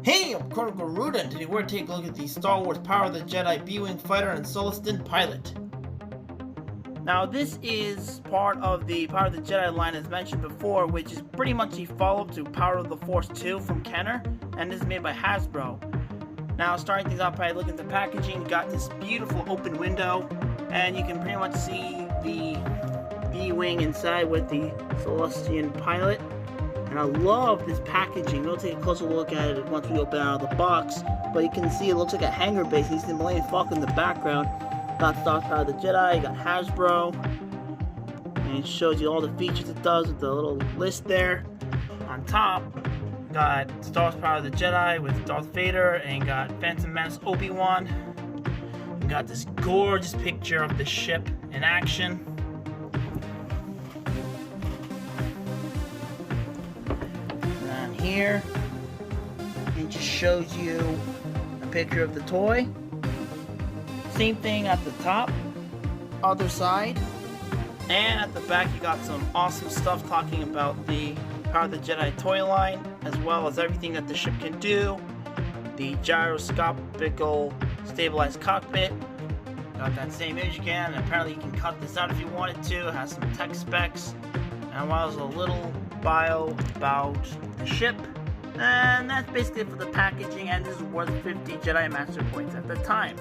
Hey, I'm Colonel Garuda, and today we're taking a look at the Star Wars Power of the Jedi B-Wing fighter and Sullustan pilot. Now this is part of the Power of the Jedi line as mentioned before, which is pretty much a follow-up to Power of the Force 2 from Kenner, and this is made by Hasbro. Now starting things off by looking at the packaging, you got this beautiful open window, and you can pretty much see the B-Wing inside with the Sullustan pilot. And I love this packaging. We'll take a closer look at it once we open it out of the box, but you can see it looks like a hangar base. You see the Millennium Falcon in the background. Got Star Power of the Jedi, you got Hasbro, and it shows you all the features it does with the little list there. On top, got Star Wars Power of the Jedi with Darth Vader, and got Phantom Menace Obi-Wan. You got this gorgeous picture of the ship in action. And here, it just shows you a picture of the toy. Same thing at the top, other side, and at the back you got some awesome stuff talking about the Power of the Jedi toy line, as well as everything that the ship can do, the gyroscopical stabilized cockpit. Got that same image again, and apparently you can cut this out if you wanted to. It has some tech specs, and while there's a little bio about the ship. And that's basically it for the packaging, and this is worth 50 Jedi Master points at the time.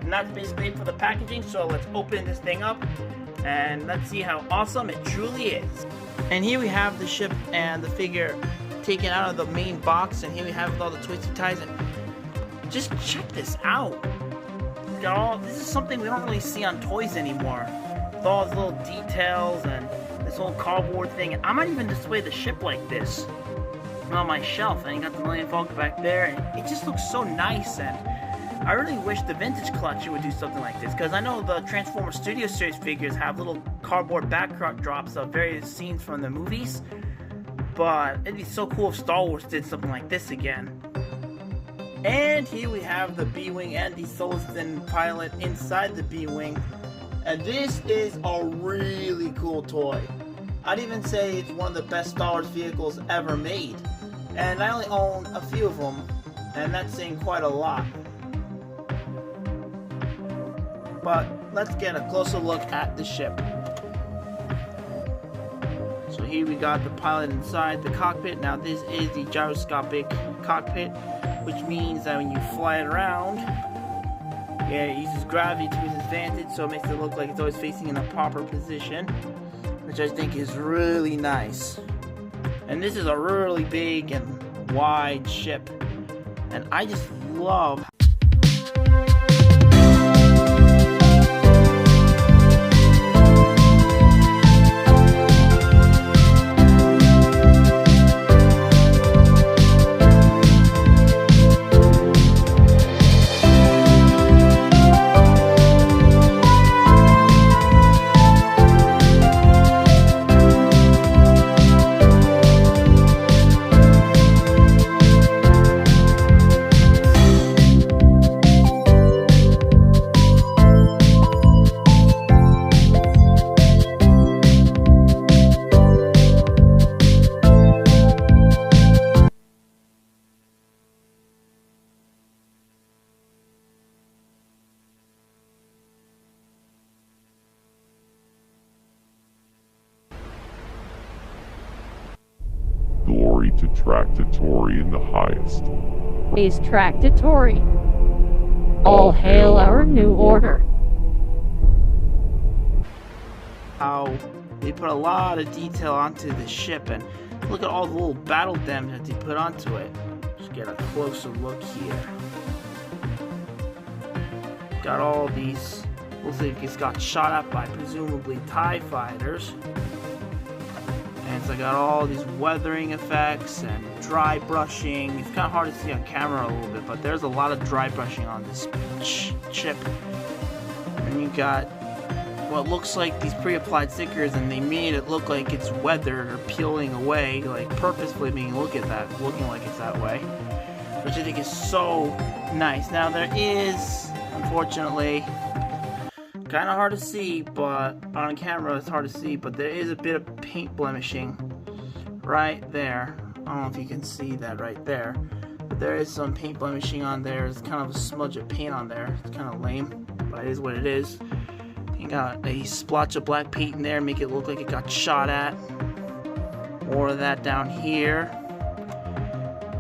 And that's basically it for the packaging, so let's open this thing up and let's see how awesome it truly is. And here we have the ship and the figure taken out of the main box, and here we have it with all the twisty ties. And just check this out. This is something we don't really see on toys anymore. With all these little details and this whole cardboard thing. And I might even display the ship like this on my shelf. And you got the Millennium Falcon back there, and it just looks so nice. And I really wish the vintage collection would do something like this, because I know the Transformers Studio Series figures have little cardboard backdrops of various scenes from the movies, but it'd be so cool if Star Wars did something like this again. And here we have the B-Wing and the Sullustan pilot inside the B-Wing, and this is a really cool toy. I'd even say it's one of the best Star Wars vehicles ever made, and I only own a few of them, and that's saying quite a lot. But let's get a closer look at the ship. So here we got the pilot inside the cockpit. Now this is the gyroscopic cockpit, which means that when you fly it around, it uses gravity to its advantage, so it makes it look like it's always facing in a proper position, which I think is really nice. And this is a really big and wide ship, and I just love glory to Tractatori in the highest. Is Tractatori. All hail our new order. how they put a lot of detail onto the ship, and look at all the little battle damage that they put onto it. Just get a closer look here. Got all these, looks like it's got shot at by presumably TIE fighters. And it's got all these weathering effects and dry brushing. It's kind of hard to see on camera a little bit, but there's a lot of dry brushing on this chip. And you got what looks like these pre-applied stickers, and they made it look like it's weathered or peeling away, like purposefully looking like it's that way, which I think is so nice. Now there is, unfortunately, kind of hard to see, but on camera it's hard to see, but there is a bit of paint blemishing right there I don't know if you can see that right there. But there is some paint blemishing on there. There's kind of a smudge of paint on there. It's kind of lame, but it is what it is. You got a splotch of black paint in there, make it look like it got shot at. More of that down here.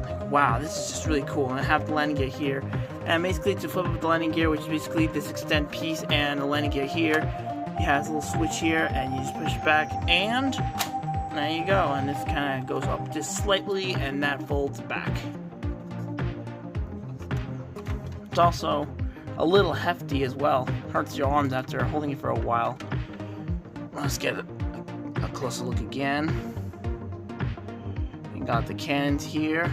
Like, wow, this is just really cool. And I have the landing gear here. And basically to flip up the landing gear, which is basically this extend piece and the landing gear here, it has a little switch here, and you just push it back, and there you go. And this kind of goes up just slightly, and that folds back. It's also a little hefty as well. Hurts your arms after holding it for a while. Let's get a closer look again. You got the cannons here.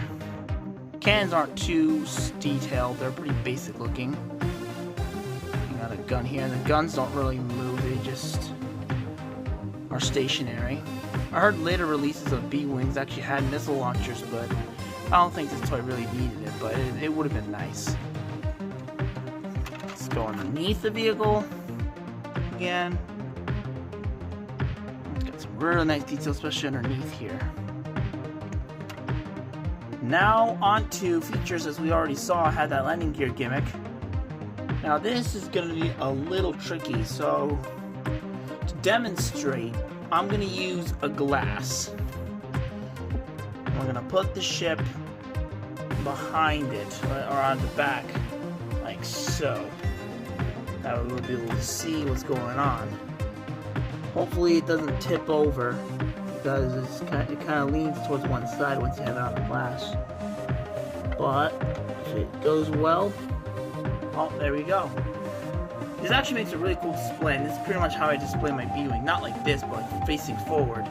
Cannons aren't too detailed, they're pretty basic looking. You got a gun here, and the guns don't really move, they just are stationary. I heard later releases of B-Wings actually had missile launchers, but I don't think this toy really needed it, but it would have been nice. Let's go underneath the vehicle again. It's got some really nice details, especially underneath here. Now on to features. As we already saw, had that landing gear gimmick. Now this is going to be a little tricky, so to demonstrate, I'm going to use a glass. We're going to put the ship behind it, or on the back, like so. That way we'll be able to see what's going on. Hopefully it doesn't tip over, because it kind of leans towards one side once you have it on the glass. But if it goes well, oh, there we go. This actually makes a really cool display, and this is pretty much how I display my B-Wing. Not like this, but like facing forward.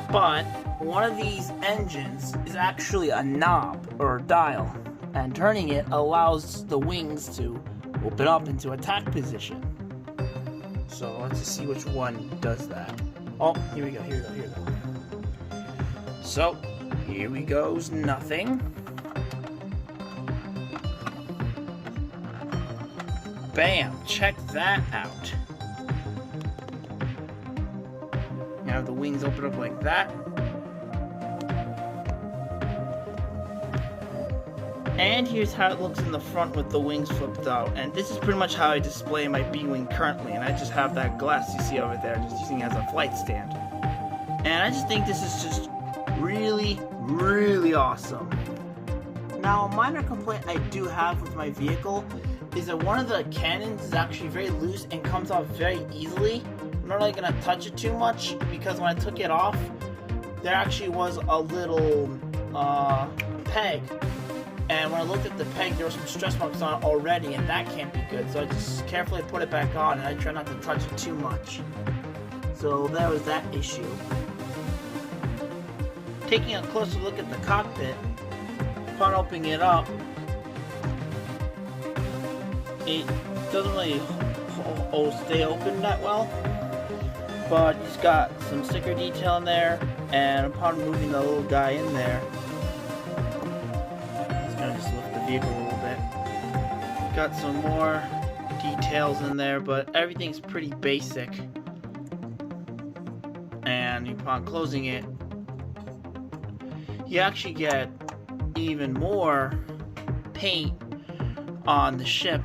But one of these engines is actually a knob or a dial, and turning it allows the wings to open up into attack position. So let's just see which one does that. Oh, here we go. So, here we goes nothing. Bam! Check that out. You have the wings open up like that. And here's how it looks in the front with the wings flipped out. And this is pretty much how I display my B-Wing currently. And I just have that glass you see over there, just using it as a flight stand. And I just think this is just really, really awesome. Now, a minor complaint I do have with my vehicle is that one of the cannons is actually very loose and comes off very easily. I'm not really going to touch it too much, because when I took it off, there actually was a little peg. And when I looked at the peg, there were some stress marks on it already, and that can't be good. So I just carefully put it back on, and I try not to touch it too much. So that was that issue. Taking a closer look at the cockpit, upon opening it up, it doesn't really stay open that well, but it's got some sticker detail in there, and upon moving the little guy in there, it's gonna just lift the vehicle a little bit. Got some more details in there, but everything's pretty basic. And upon closing it, you actually get even more paint on the ship.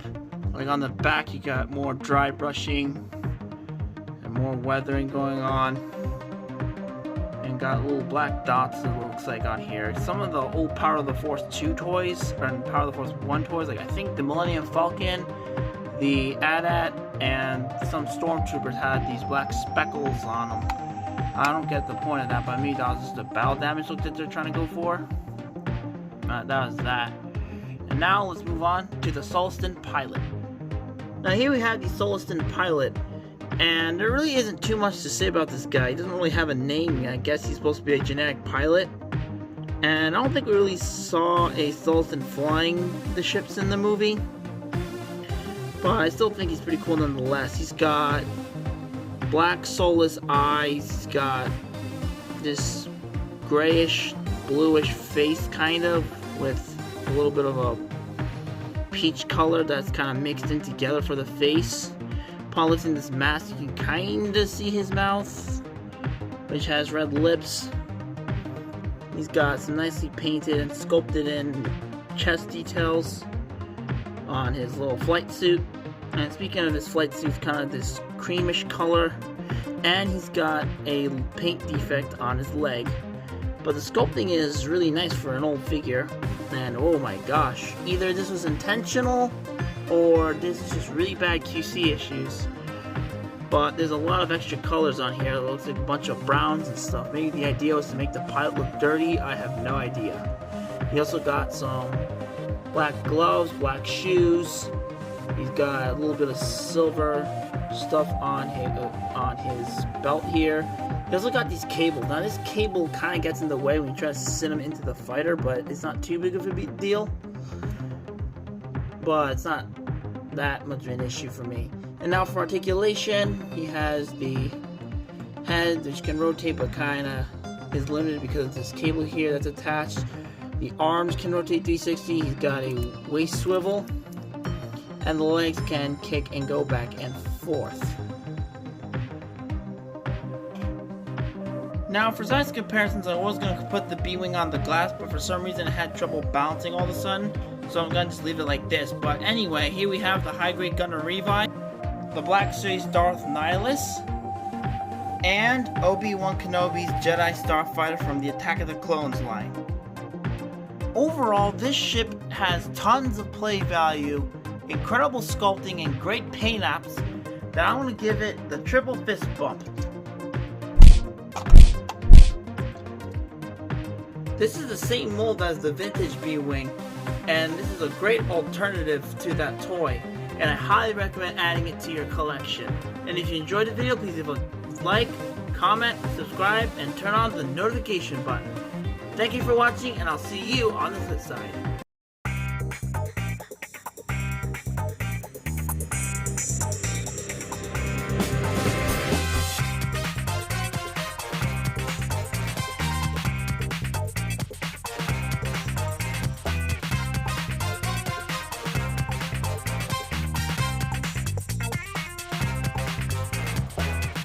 Like on the back, you got more dry brushing and more weathering going on, and got little black dots, it looks like, on here. Some of the old Power of the Force 2 toys, or Power of the Force 1 toys, like I think the Millennium Falcon, the AT-AT, and some Stormtroopers had these black speckles on them. I don't get the point of that. By me, that was just the battle damage look that they're trying to go for. That was that. And now let's move on to the Sullustan pilot. Now here we have the Sullustan pilot, and there really isn't too much to say about this guy. He doesn't really have a name. I guess he's supposed to be a generic pilot. And I don't think we really saw a Sullustan flying the ships in the movie. But I still think he's pretty cool nonetheless. He's got black soulless eyes, he's got this grayish, bluish face kind of, with a little bit of a peach color that's kind of mixed in together for the face. Upon lifting this mask, you can kind of see his mouth, which has red lips. He's got some nicely painted and sculpted in chest details on his little flight suit. And speaking of his flight suit, it's kind of this creamish color. And he's got a paint defect on his leg. But the sculpting is really nice for an old figure. And oh my gosh, either this was intentional or this is just really bad QC issues. But there's a lot of extra colors on here. It looks like a bunch of browns and stuff. Maybe the idea was to make the pilot look dirty. I have no idea. He also got some black gloves, black shoes. He's got a little bit of silver stuff on his belt here. He also got these cables. Now this cable kind of gets in the way when you try to send him into the fighter, but it's not too big of a big deal. But it's not that much of an issue for me. And now for articulation, he has the head, which can rotate but kind of is limited because of this cable here that's attached. The arms can rotate 360. He's got a waist swivel. And the legs can kick and go back and forth. Now for size comparisons, I was going to put the B-Wing on the glass, but for some reason it had trouble balancing all of a sudden. So I'm going to just leave it like this. But anyway, here we have the high-grade Gundam Revive, the Black Series Darth Nihilus, and Obi-Wan Kenobi's Jedi Starfighter from the Attack of the Clones line. Overall, this ship has tons of play value, incredible sculpting, and great paint apps that I want to give it the triple fist bump. This is the same mold as the vintage B-Wing, and this is a great alternative to that toy, and I highly recommend adding it to your collection. And if you enjoyed the video, please leave a like, comment, subscribe, and turn on the notification button. Thank you for watching, and I'll see you on the flip side.